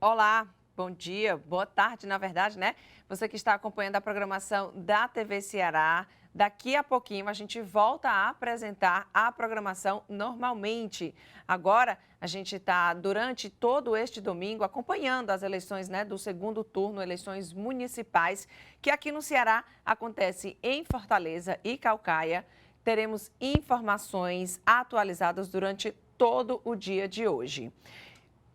Olá, bom dia, boa tarde, na verdade, né? Você que está acompanhando a programação da TV Ceará. Daqui a pouquinho a gente volta a apresentar a programação normalmente. Agora, a gente está, durante todo este domingo, acompanhando as eleições, né, do segundo turno, eleições municipais, que aqui no Ceará acontece em Fortaleza e Caucaia. Teremos informações atualizadas durante todo o dia de hoje.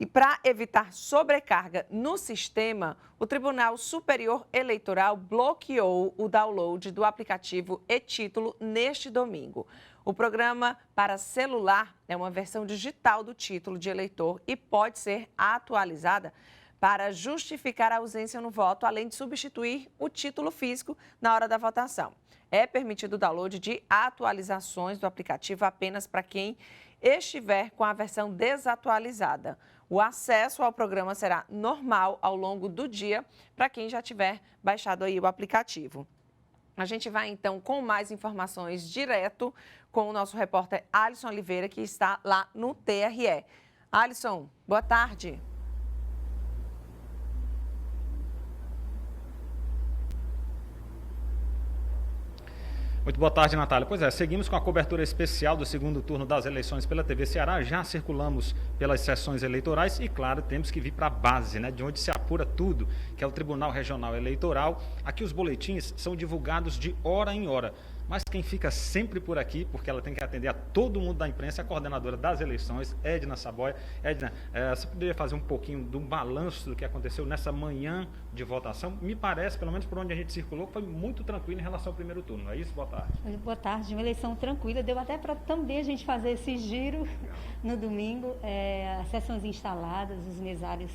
E para evitar sobrecarga no sistema, o Tribunal Superior Eleitoral bloqueou o download do aplicativo e-Título neste domingo. O programa para celular é uma versão digital do título de eleitor e pode ser atualizada para justificar a ausência no voto, além de substituir o título físico na hora da votação. É permitido o download de atualizações do aplicativo apenas para quem estiver com a versão desatualizada. O acesso ao programa será normal ao longo do dia para quem já tiver baixado aí o aplicativo. A gente vai então com mais informações direto com o nosso repórter Alisson Oliveira, que está lá no TRE. Alisson, boa tarde. Muito boa tarde, Natália. Pois é, seguimos com a cobertura especial do segundo turno das eleições pela TV Ceará. Já circulamos pelas sessões eleitorais e, claro, temos que vir para a base, né, de onde se apura tudo, que é o Tribunal Regional Eleitoral. Aqui os boletins são divulgados de hora em hora. Mas quem fica sempre por aqui, porque ela tem que atender a todo mundo da imprensa, é a coordenadora das eleições, Edna Saboia. Edna, você poderia fazer um pouquinho de um balanço do que aconteceu nessa manhã de votação? Me parece, pelo menos por onde a gente circulou, foi muito tranquilo em relação ao primeiro turno, não é isso? Boa tarde. Boa tarde, uma eleição tranquila. Deu até para também a gente fazer esse giro no domingo. As sessões instaladas, os mesários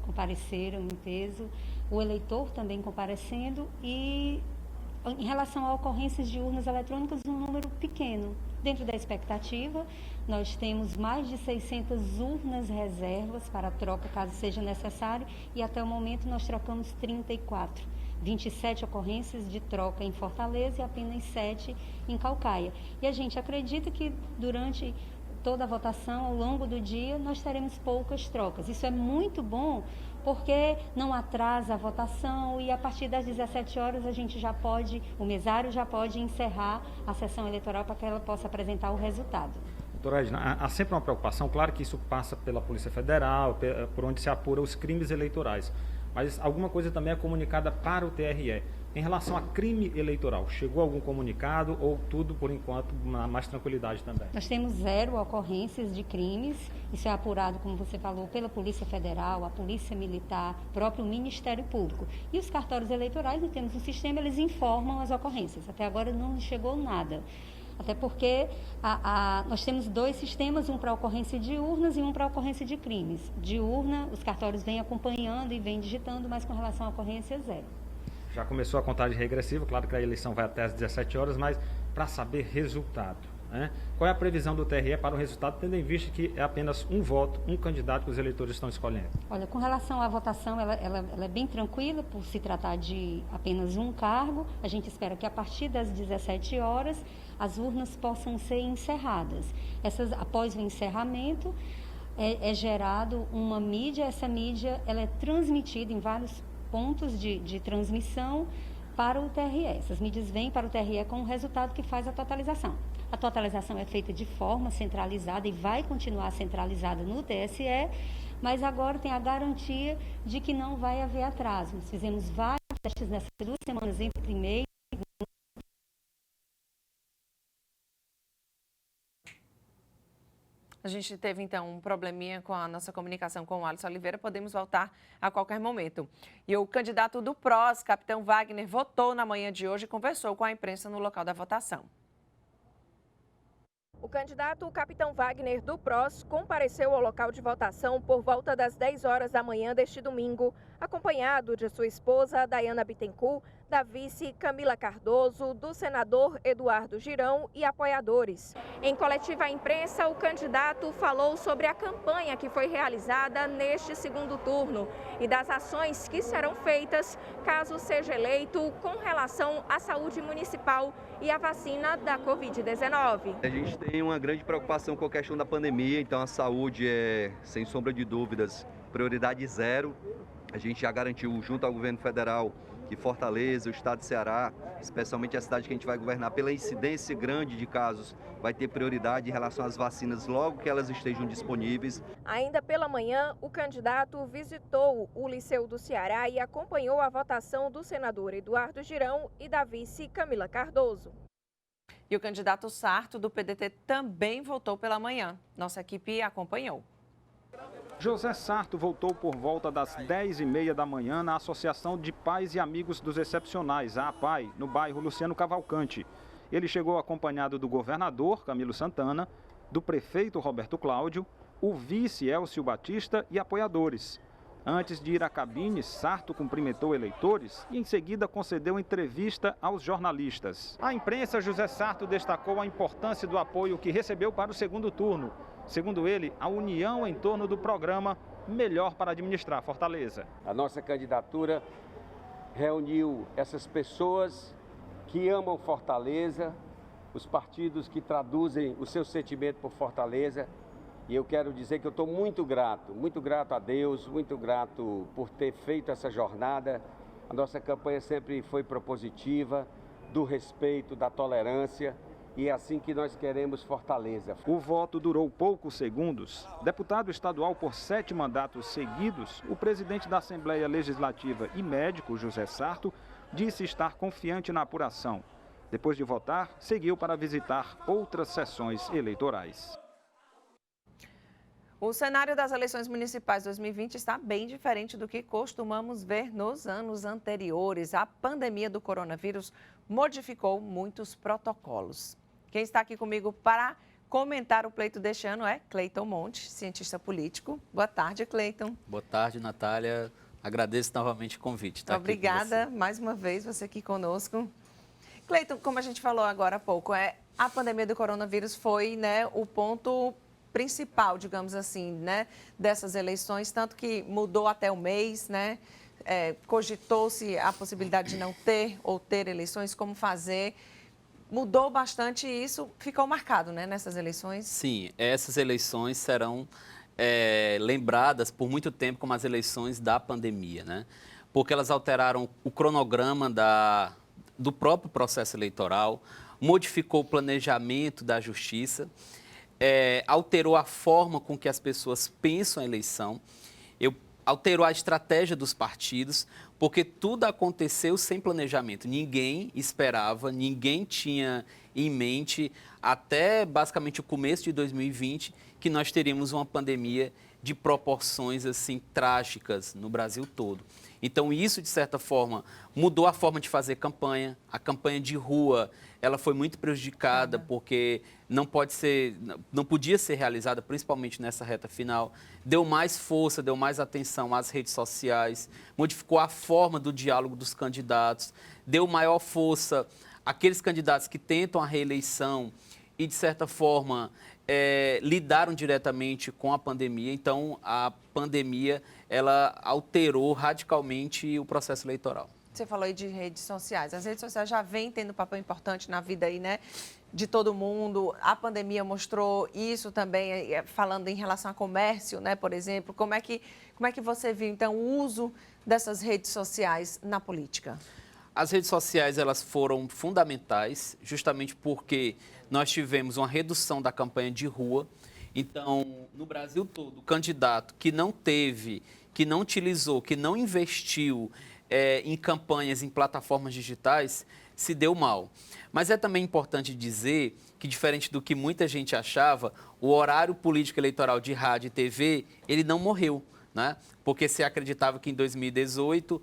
compareceram em peso, o eleitor também comparecendo e... Em relação a ocorrências de urnas eletrônicas, um número pequeno. Dentro da expectativa, nós temos mais de 600 urnas reservas para troca, caso seja necessário, e até o momento nós trocamos 34. 27 ocorrências de troca em Fortaleza e apenas 7 em Caucaia. E a gente acredita que durante toda a votação, ao longo do dia, nós teremos poucas trocas. Isso é muito bom, porque não atrasa a votação e a partir das 17 horas a gente já pode, o mesário já pode encerrar a sessão eleitoral para que ela possa apresentar o resultado. Doutora Edna, há sempre uma preocupação, claro que isso passa pela Polícia Federal, por onde se apura os crimes eleitorais, mas alguma coisa também é comunicada para o TRE. Em relação a crime eleitoral, chegou algum comunicado ou tudo, por enquanto, mais tranquilidade também? Nós temos 0 ocorrências de crimes, isso é apurado, como você falou, pela Polícia Federal, a Polícia Militar, próprio Ministério Público. E os cartórios eleitorais, nós temos um sistema, eles informam as ocorrências. Até agora não chegou nada. Até porque nós temos 2 sistemas, um para ocorrência de urnas e um para ocorrência de crimes. De urna, os cartórios vêm acompanhando e vêm digitando, mas com relação à ocorrência, 0. Já começou a contagem regressiva, claro que a eleição vai até às 17 horas, mas para saber resultado, né? Qual é a previsão do TRE para o resultado, tendo em vista que é apenas um voto, um candidato que os eleitores estão escolhendo? Olha, com relação à votação, ela é bem tranquila, por se tratar de apenas um cargo. A gente espera que a partir das 17 horas as urnas possam ser encerradas. Após o encerramento, é gerado uma mídia, essa mídia ela é transmitida em vários pontos de transmissão para o TRE. Essas mídias vêm para o TRE com o resultado que faz a totalização. A totalização é feita de forma centralizada e vai continuar centralizada no TSE, mas agora tem a garantia de que não vai haver atraso. Nós fizemos vários testes nessas 2 semanas entre primeiro e segundo. A gente teve, então, um probleminha com a nossa comunicação com o Alisson Oliveira. Podemos voltar a qualquer momento. E o candidato do PROS, capitão Wagner, votou na manhã de hoje e conversou com a imprensa no local da votação. O candidato capitão Wagner do PROS compareceu ao local de votação por volta das 10 horas da manhã deste domingo, acompanhado de sua esposa, Dayana Bittencourt, da vice Camila Cardoso, do senador Eduardo Girão e apoiadores. Em coletiva à imprensa, o candidato falou sobre a campanha que foi realizada neste segundo turno e das ações que serão feitas caso seja eleito com relação à saúde municipal e à vacina da Covid-19. A gente tem uma grande preocupação com a questão da pandemia, então a saúde é, sem sombra de dúvidas, prioridade zero. A gente já garantiu junto ao governo federal que Fortaleza, o estado de Ceará, especialmente a cidade que a gente vai governar, pela incidência grande de casos, vai ter prioridade em relação às vacinas logo que elas estejam disponíveis. Ainda pela manhã, o candidato visitou o Liceu do Ceará e acompanhou a votação do senador Eduardo Girão e da vice Camila Cardoso. E o candidato Sarto, do PDT, também votou pela manhã. Nossa equipe acompanhou. José Sarto voltou por volta das 10h30 da manhã na Associação de Pais e Amigos dos Excepcionais, a APAI, no bairro Luciano Cavalcante. Ele chegou acompanhado do governador, Camilo Santana, do prefeito Roberto Cláudio, o vice Elcio Batista e apoiadores. Antes de ir à cabine, Sarto cumprimentou eleitores e em seguida concedeu entrevista aos jornalistas. A imprensa, José Sarto destacou a importância do apoio que recebeu para o segundo turno. Segundo ele, a união em torno do programa Melhor para Administrar Fortaleza. A nossa candidatura reuniu essas pessoas que amam Fortaleza, os partidos que traduzem o seu sentimento por Fortaleza. E eu quero dizer que eu estou muito grato a Deus, muito grato por ter feito essa jornada. A nossa campanha sempre foi propositiva, do respeito, da tolerância. E é assim que nós queremos Fortaleza. O voto durou poucos segundos. Deputado estadual por 7 mandatos seguidos, o presidente da Assembleia Legislativa e médico, José Sarto, disse estar confiante na apuração. Depois de votar, seguiu para visitar outras sessões eleitorais. O cenário das eleições municipais 2020 está bem diferente do que costumamos ver nos anos anteriores. A pandemia do coronavírus modificou muitos protocolos. Quem está aqui comigo para comentar o pleito deste ano é Cleiton Monte, cientista político. Boa tarde, Cleiton. Boa tarde, Natália. Agradeço novamente o convite. Obrigada mais uma vez você aqui conosco. Cleiton, como a gente falou agora há pouco, a pandemia do coronavírus foi, o ponto principal, digamos assim, dessas eleições, tanto que mudou até o mês, cogitou-se a possibilidade de não ter ou ter eleições, como fazer. Mudou bastante e isso ficou marcado, nessas eleições? Sim, essas eleições serão lembradas por muito tempo como as eleições da pandemia, porque elas alteraram o cronograma do próprio processo eleitoral, modificou o planejamento da justiça, alterou a forma com que as pessoas pensam a eleição, alterou a estratégia dos partidos, porque tudo aconteceu sem planejamento. Ninguém esperava, ninguém tinha em mente, até basicamente o começo de 2020, que nós teríamos uma pandemia de proporções assim trágicas no Brasil todo. Então isso, de certa forma, mudou a forma de fazer campanha. A campanha de rua, ela foi muito prejudicada porque não podia ser realizada, principalmente nessa reta final. Deu mais força, deu mais atenção às redes sociais, modificou a forma do diálogo dos candidatos, deu maior força àqueles candidatos que tentam a reeleição e, de certa forma, lidaram diretamente com a pandemia. Então, a pandemia, ela alterou radicalmente o processo eleitoral. Você falou aí de redes sociais. As redes sociais já vêm tendo um papel importante na vida aí, de todo mundo. A pandemia mostrou isso também, falando em relação ao comércio, por exemplo. Como é que você viu, então, o uso dessas redes sociais na política? As redes sociais, elas foram fundamentais, justamente porque nós tivemos uma redução da campanha de rua. Então, no Brasil todo, o candidato que não teve, que não utilizou, que não investiu em campanhas, em plataformas digitais, se deu mal. Mas é também importante dizer que, diferente do que muita gente achava, o horário político eleitoral de rádio e TV, ele não morreu, Porque se acreditava que em 2018,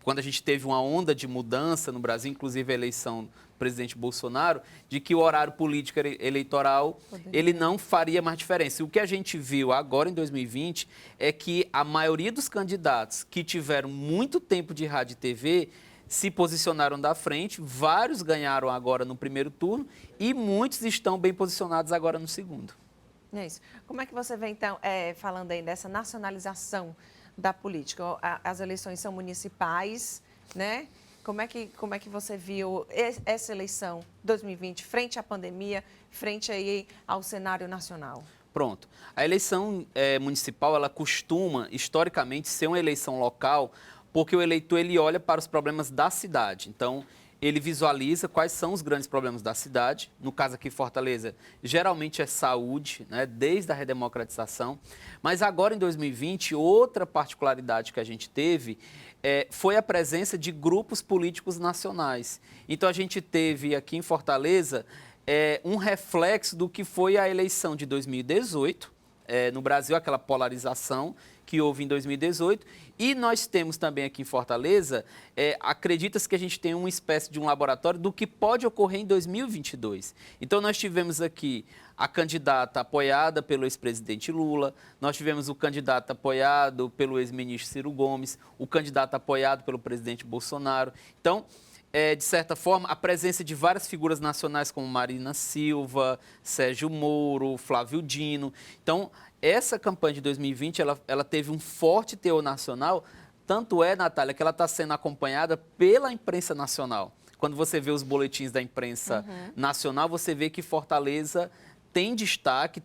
quando a gente teve uma onda de mudança no Brasil, inclusive a eleição do presidente Bolsonaro, de que o horário político eleitoral, ele não faria mais diferença. E o que a gente viu agora em 2020 é que a maioria dos candidatos que tiveram muito tempo de rádio e TV se posicionaram da frente, vários ganharam agora no primeiro turno e muitos estão bem posicionados agora no segundo. É isso. Como é que você vê, então, falando aí dessa nacionalização da política? As eleições são municipais, Como é que você viu essa eleição 2020 frente à pandemia, frente aí ao cenário nacional? Pronto. A eleição municipal, ela costuma, historicamente, ser uma eleição local, porque o eleitor ele olha para os problemas da cidade. Então, ele visualiza quais são os grandes problemas da cidade. No caso aqui, Fortaleza, geralmente é saúde, né, desde a redemocratização. Mas agora, em 2020, outra particularidade que a gente teve foi a presença de grupos políticos nacionais. Então, a gente teve aqui em Fortaleza um reflexo do que foi a eleição de 2018, no Brasil, aquela polarização que houve em 2018, e nós temos também aqui em Fortaleza, acredita-se que a gente tem uma espécie de um laboratório do que pode ocorrer em 2022. Então, nós tivemos aqui a candidata apoiada pelo ex-presidente Lula, nós tivemos o candidato apoiado pelo ex-ministro Ciro Gomes, o candidato apoiado pelo presidente Bolsonaro. Então, de certa forma, a presença de várias figuras nacionais como Marina Silva, Sérgio Moro, Flávio Dino. Então, essa campanha de 2020, ela teve um forte teor nacional, tanto Natália, que ela está sendo acompanhada pela imprensa nacional. Quando você vê os boletins da imprensa nacional, você vê que Fortaleza tem destaque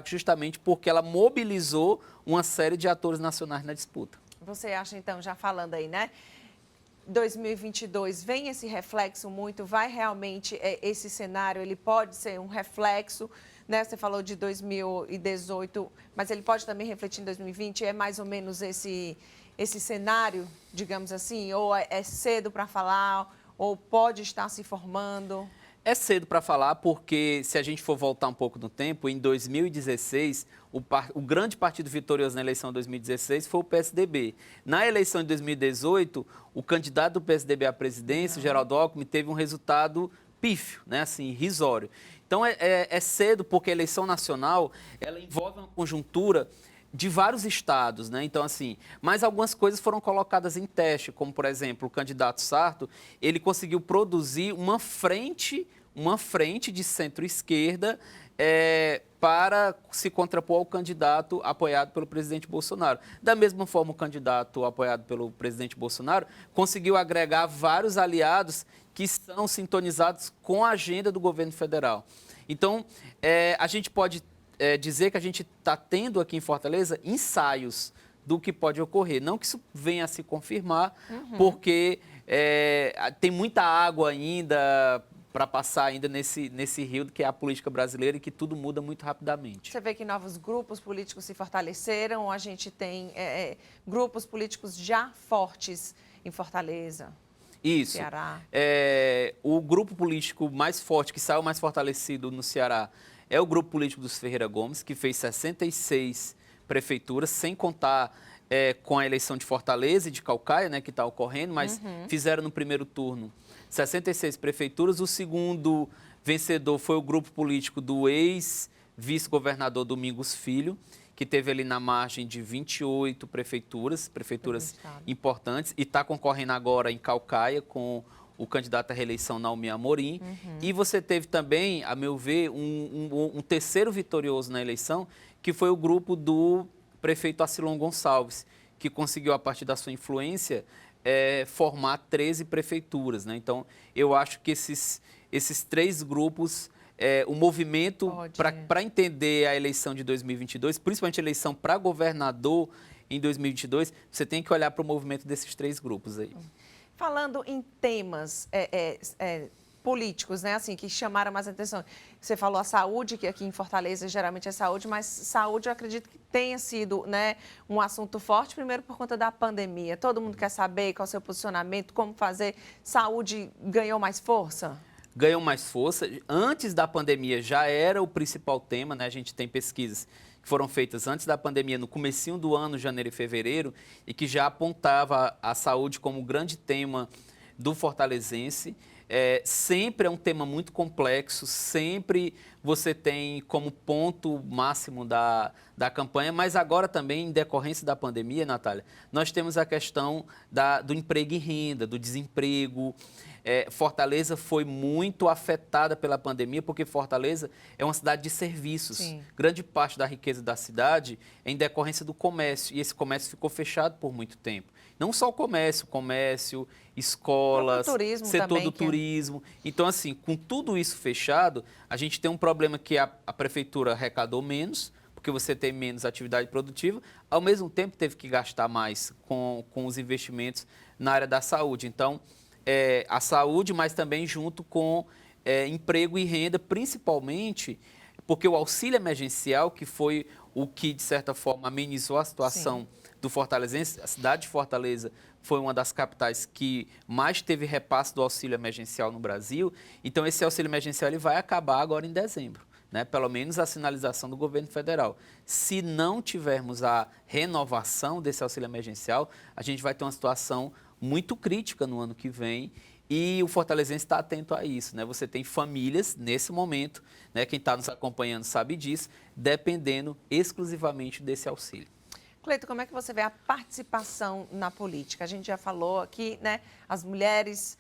justamente porque ela mobilizou uma série de atores nacionais na disputa. Você acha, então, já falando aí, né? 2022 vem esse reflexo muito, vai realmente, esse cenário, ele pode ser um reflexo, né? Você falou de 2018, mas ele pode também refletir em 2020, é mais ou menos esse cenário, digamos assim, ou é cedo para falar, ou pode estar se formando? É cedo para falar porque, se a gente for voltar um pouco no tempo, em 2016, o grande partido vitorioso na eleição de 2016 foi o PSDB. Na eleição de 2018, o candidato do PSDB à presidência, Geraldo Alckmin, teve um resultado pífio, né, assim, irrisório. Então, é cedo porque a eleição nacional, ela envolve uma conjuntura de vários estados, né? Então, assim, mas algumas coisas foram colocadas em teste, como, por exemplo, o candidato Sarto, ele conseguiu produzir uma frente de centro-esquerda para se contrapor ao candidato apoiado pelo presidente Bolsonaro. Da mesma forma, o candidato apoiado pelo presidente Bolsonaro conseguiu agregar vários aliados que são sintonizados com a agenda do governo federal. Então, a gente pode dizer que a gente está tendo aqui em Fortaleza ensaios do que pode ocorrer. Não que isso venha a se confirmar, porque tem muita água ainda para passar ainda nesse rio que é a política brasileira e que tudo muda muito rapidamente. Você vê que novos grupos políticos se fortaleceram, a gente tem grupos políticos já fortes em Fortaleza, Isso. Ceará. O grupo político mais forte, que saiu mais fortalecido no Ceará, é o grupo político dos Ferreira Gomes, que fez 66 prefeituras, sem contar com a eleição de Fortaleza e de Caucaia, né, que está ocorrendo, mas fizeram no primeiro turno 66 prefeituras. O segundo vencedor foi o grupo político do ex-vice-governador Domingos Filho, que teve ali na margem de 28 prefeituras importantes, e está concorrendo agora em Caucaia com o candidato à reeleição Naomi Amorim. E você teve também, a meu ver, um terceiro vitorioso na eleição, que foi o grupo do prefeito Acilon Gonçalves, que conseguiu, a partir da sua influência, formar 13 prefeituras, né? Então, eu acho que esses três grupos, o movimento para entender a eleição de 2022, principalmente a eleição para governador em 2022, você tem que olhar para o movimento desses três grupos aí. Falando em temas políticos, né, assim, que chamaram mais atenção. Você falou a saúde, que aqui em Fortaleza geralmente é saúde, mas saúde eu acredito que tenha sido, né, um assunto forte, primeiro por conta da pandemia. Todo mundo quer saber qual é o seu posicionamento, como fazer. Saúde ganhou mais força? Ganhou mais força. Antes da pandemia já era o principal tema, né? A gente tem pesquisas que foram feitas antes da pandemia, no comecinho do ano, janeiro e fevereiro, e que já apontava a saúde como grande tema do fortalezense. Sempre é um tema muito complexo, sempre você tem como ponto máximo da campanha, mas agora também, em decorrência da pandemia, Natália, nós temos a questão do emprego e renda, do desemprego. Fortaleza foi muito afetada pela pandemia, porque Fortaleza é uma cidade de serviços. Sim. Grande parte da riqueza da cidade é em decorrência do comércio, e esse comércio ficou fechado por muito tempo. Não só o comércio, escolas, setor do turismo. Então, assim, com tudo isso fechado, a gente tem um problema que a prefeitura arrecadou menos, porque porque você tem menos atividade produtiva, ao mesmo tempo teve que gastar mais com os investimentos na área da saúde. Então, a saúde, mas também junto com emprego e renda, principalmente porque o auxílio emergencial, que foi o que, de certa forma, amenizou a situação do fortalezense, a cidade de Fortaleza foi uma das capitais que mais teve repasse do auxílio emergencial no Brasil. Então, esse auxílio emergencial ele vai acabar agora em dezembro, né? Pelo menos a sinalização do governo federal. Se não tivermos a renovação desse auxílio emergencial, a gente vai ter uma situação muito crítica no ano que vem. E o fortalezense está atento a isso, né? Você tem famílias, nesse momento, né? Quem está nos acompanhando sabe disso, dependendo exclusivamente desse auxílio. Cleiton, como é que você vê a participação na política? A gente já falou aqui, né? As mulheres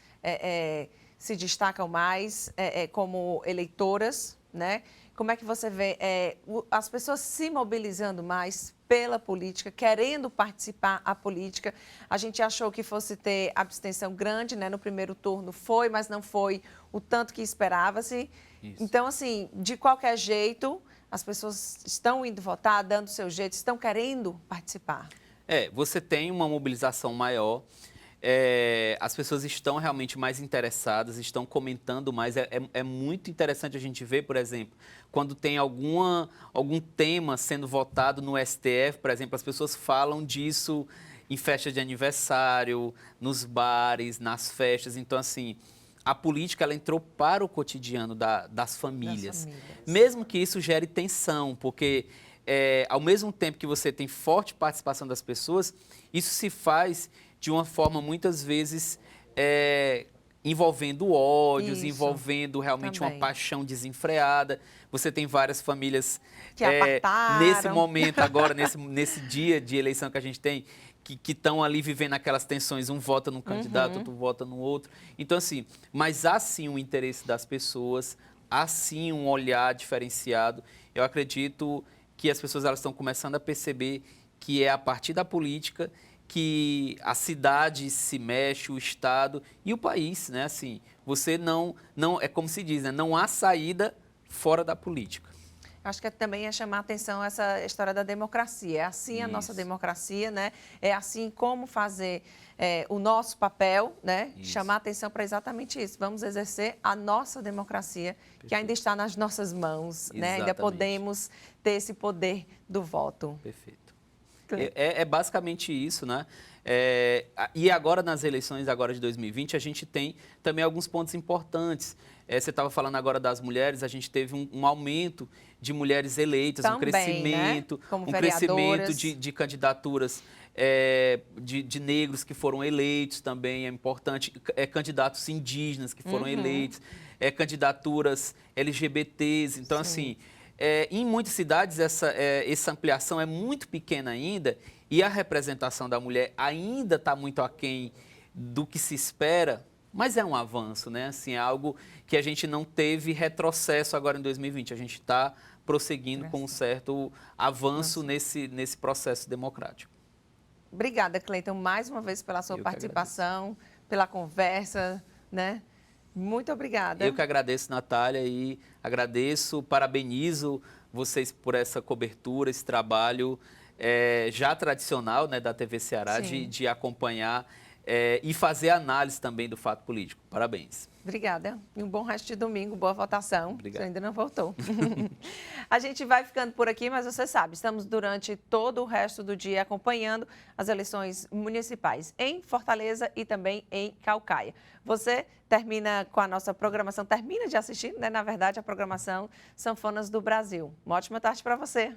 se destacam mais como eleitoras, né? Como é que você vê as pessoas se mobilizando mais pela política, querendo participar da política? A gente achou que fosse ter abstenção grande, né? No primeiro turno foi, mas não foi o tanto que esperava-se. Então, assim, de qualquer jeito, as pessoas estão indo votar, dando o seu jeito, estão querendo participar. Você tem uma mobilização maior. As pessoas estão realmente mais interessadas, estão comentando mais. É muito interessante a gente ver, por exemplo, quando tem algum tema sendo votado no STF, por exemplo, as pessoas falam disso em festas de aniversário, nos bares, nas festas. Então, assim, a política ela entrou para o cotidiano das famílias. Mesmo que isso gere tensão, porque ao mesmo tempo que você tem forte participação das pessoas, isso se faz de uma forma, muitas vezes, envolvendo ódios, envolvendo realmente uma paixão desenfreada. Você tem várias famílias que apartaram. Nesse momento, agora, nesse dia de eleição que a gente tem, que estão ali vivendo aquelas tensões, um vota num candidato, outro vota no outro. Então, assim, mas há sim um interesse das pessoas, há sim um olhar diferenciado. Eu acredito que as pessoas elas estão começando a perceber que é a partir da política que a cidade se mexe, o Estado e o país, né? Assim, você não é como se diz, né? Não há saída fora da política. Acho que também é chamar a atenção essa história da democracia. É assim a nossa democracia, né? É assim como fazer o nosso papel, né? Chamar a atenção para exatamente isso. Vamos exercer a nossa democracia, que ainda está nas nossas mãos, né? Ainda podemos ter esse poder do voto. Perfeito. É basicamente isso, né? E agora, nas eleições agora de 2020, a gente tem também alguns pontos importantes. Você estava falando agora das mulheres, a gente teve um aumento de mulheres eleitas, também, um crescimento, né? Como um crescimento de candidaturas de negros que foram eleitos também, é importante, candidatos indígenas que foram eleitos, candidaturas LGBTs. Então, assim, em muitas cidades essa ampliação é muito pequena ainda e a representação da mulher ainda está muito aquém do que se espera, mas é um avanço, né? Assim, é algo que a gente não teve retrocesso agora em 2020. A gente está prosseguindo com um certo avanço nesse processo democrático. Obrigada, Cleiton, mais uma vez pela sua participação, pela conversa, né? Muito obrigada. Eu que agradeço, Natália, e parabenizo vocês por essa cobertura, esse trabalho já tradicional, né, da TV Ceará, de acompanhar e fazer análise também do fato político. Parabéns. Obrigada. E um bom resto de domingo, boa votação. Obrigado. Você ainda não voltou. A gente vai ficando por aqui, mas você sabe, estamos durante todo o resto do dia acompanhando as eleições municipais em Fortaleza e também em Caucaia. Você termina com a nossa programação, termina de assistir, né, na verdade, a programação Sanfonas do Brasil. Uma ótima tarde para você.